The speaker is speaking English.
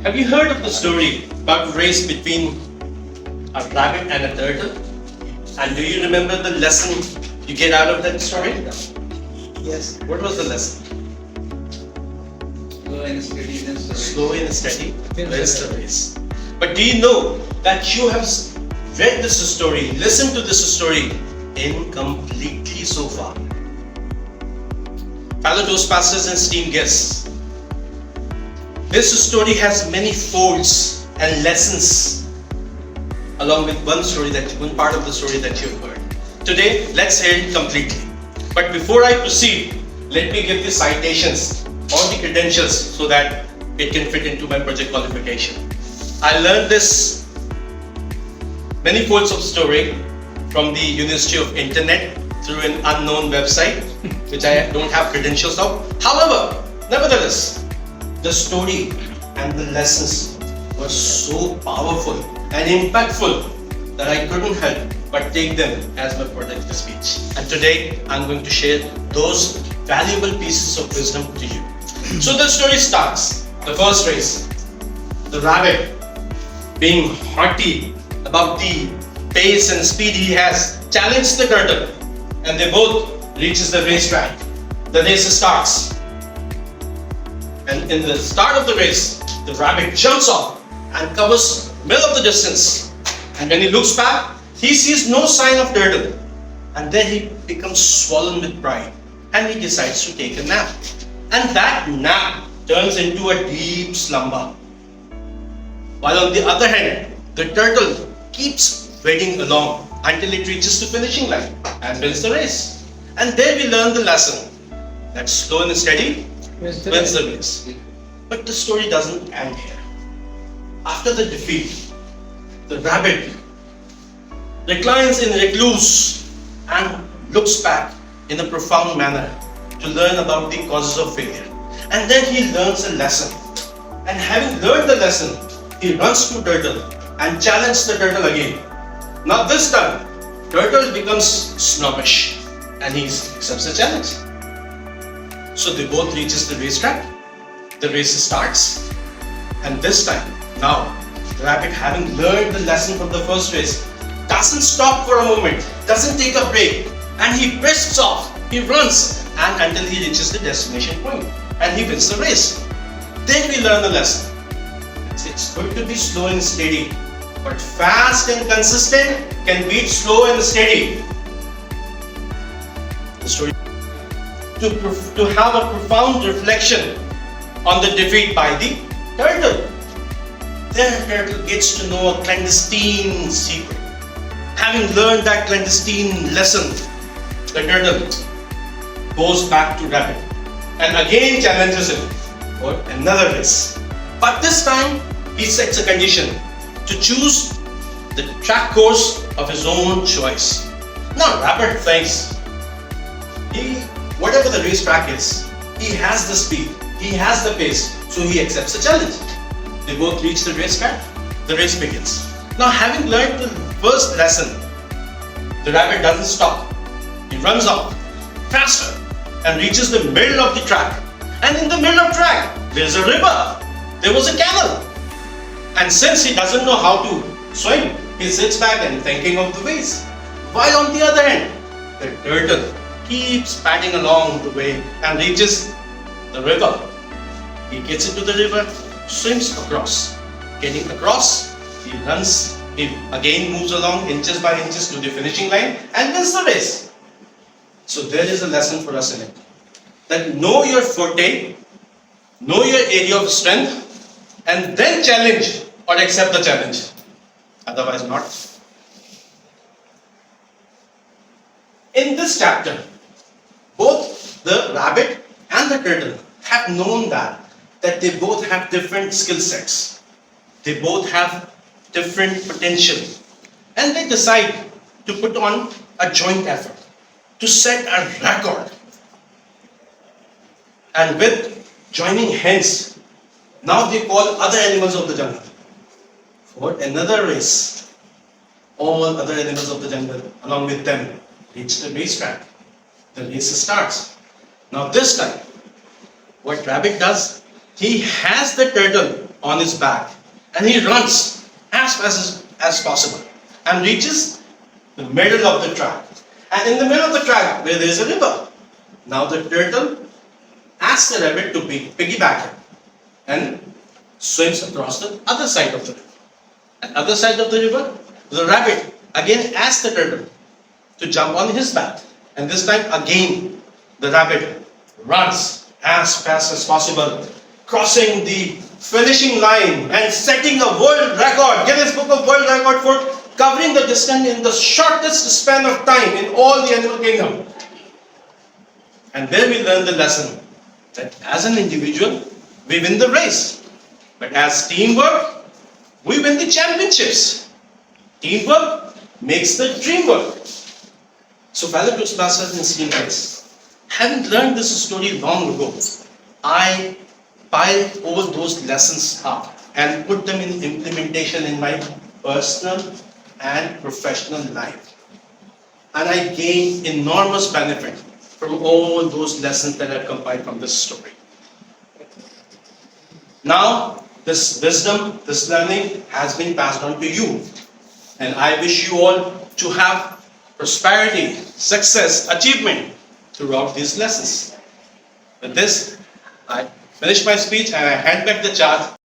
Have you heard of the story about a race between a rabbit and a turtle? And do you remember the lesson you get out of that story? Yes. What was the lesson? Slow and steady wins the race. Slow and steady wins the race. But do you know that you have read this story, listened to this story incompletely so far? Fellow Toastmasters and esteemed guests, this story has many folds and lessons along with one part of the story that you've heard. Today, let's hear it completely. But before I proceed, let me give the citations or the credentials so that it can fit into my project qualification. I learned this many folds of story from the University of Internet through an unknown website, which I don't have credentials of. However, nevertheless, the story and the lessons were so powerful and impactful that I couldn't help but take them as my project speech. And today, I'm going to share those valuable pieces of wisdom to you. So the story starts. The first race, the rabbit, being haughty about the pace and speed he has, challenged the turtle, and they both reaches the racetrack. The race starts. And in the start of the race, the rabbit jumps off and covers middle of the distance. And when he looks back, he sees no sign of turtle. And then he becomes swollen with pride and he decides to take a nap. And that nap turns into a deep slumber. While on the other hand, the turtle keeps wading along until it reaches the finishing line and wins the race. And there we learn the lesson that slow and steady wins the race. But the story doesn't end here. After the defeat, the rabbit reclines in recluse and looks back in a profound manner to learn about the causes of failure. And then he learns a lesson. And having learned the lesson, he runs to turtle and challenges the turtle again. Now this time, turtle becomes snobbish and he accepts the challenge. So they both reaches the racetrack. The race starts. And this time, now, the rabbit, having learned the lesson from the first race, doesn't stop for a moment, doesn't take a break, and he brisks off, he runs, and until he reaches the destination point, and he wins the race. Then we learn the lesson. It's good to be slow and steady, but fast and consistent can beat slow and steady. The story to have a profound reflection on the defeat by the turtle. Then turtle gets to know a clandestine secret. Having learned that clandestine lesson, the turtle goes back to rabbit and again challenges him for another race. But this time he sets a condition to choose the track course of his own choice. Now rabbit thinks whatever the racetrack is, he has the speed, he has the pace, so he accepts the challenge. They both reach the racetrack, the race begins. Now having learned the first lesson, the rabbit doesn't stop. He runs off faster and reaches the middle of the track. And in the middle of track, there's a river. There was a canal. And since he doesn't know how to swim, he sits back and thinking of the ways. While on the other hand, the turtle keeps padding along the way and reaches the river. He gets into the river, swims across. Getting across, he runs, he again moves along inches by inches to the finishing line and wins the race. So there is a lesson for us in it. That know your forte, know your area of strength, and then challenge or accept the challenge. Otherwise not. In this chapter, both the rabbit and the turtle have known that they both have different skill sets. They both have different potential. And they decide to put on a joint effort to set a record. And with joining hands, now they call other animals of the jungle for another race. All other animals of the jungle along with them reach the racetrack. The race starts. Now this time, what rabbit does, he has the turtle on his back and he runs as fast as possible and reaches the middle of the track. And in the middle of the track, where there is a river, now the turtle asks the rabbit to piggyback him and swims across the other side of the river. At the other side of the river, the rabbit again asks the turtle to jump on his back. And this time again, the rabbit runs as fast as possible, crossing the finishing line and setting a world record, Guinness Book of World Record, for covering the distance in the shortest span of time in all the animal kingdom. And there we learn the lesson that as an individual, we win the race. But as teamwork, we win the championships. Teamwork makes the dream work. So, fellow Toastmasters and Steam guys, having learned this story long ago, I piled all those lessons up and put them in implementation in my personal and professional life. And I gained enormous benefit from all those lessons that I compiled from this story. Now, this wisdom, this learning has been passed on to you. And I wish you all to have prosperity, success, achievement throughout these lessons. With this, I finish my speech and I hand back the charge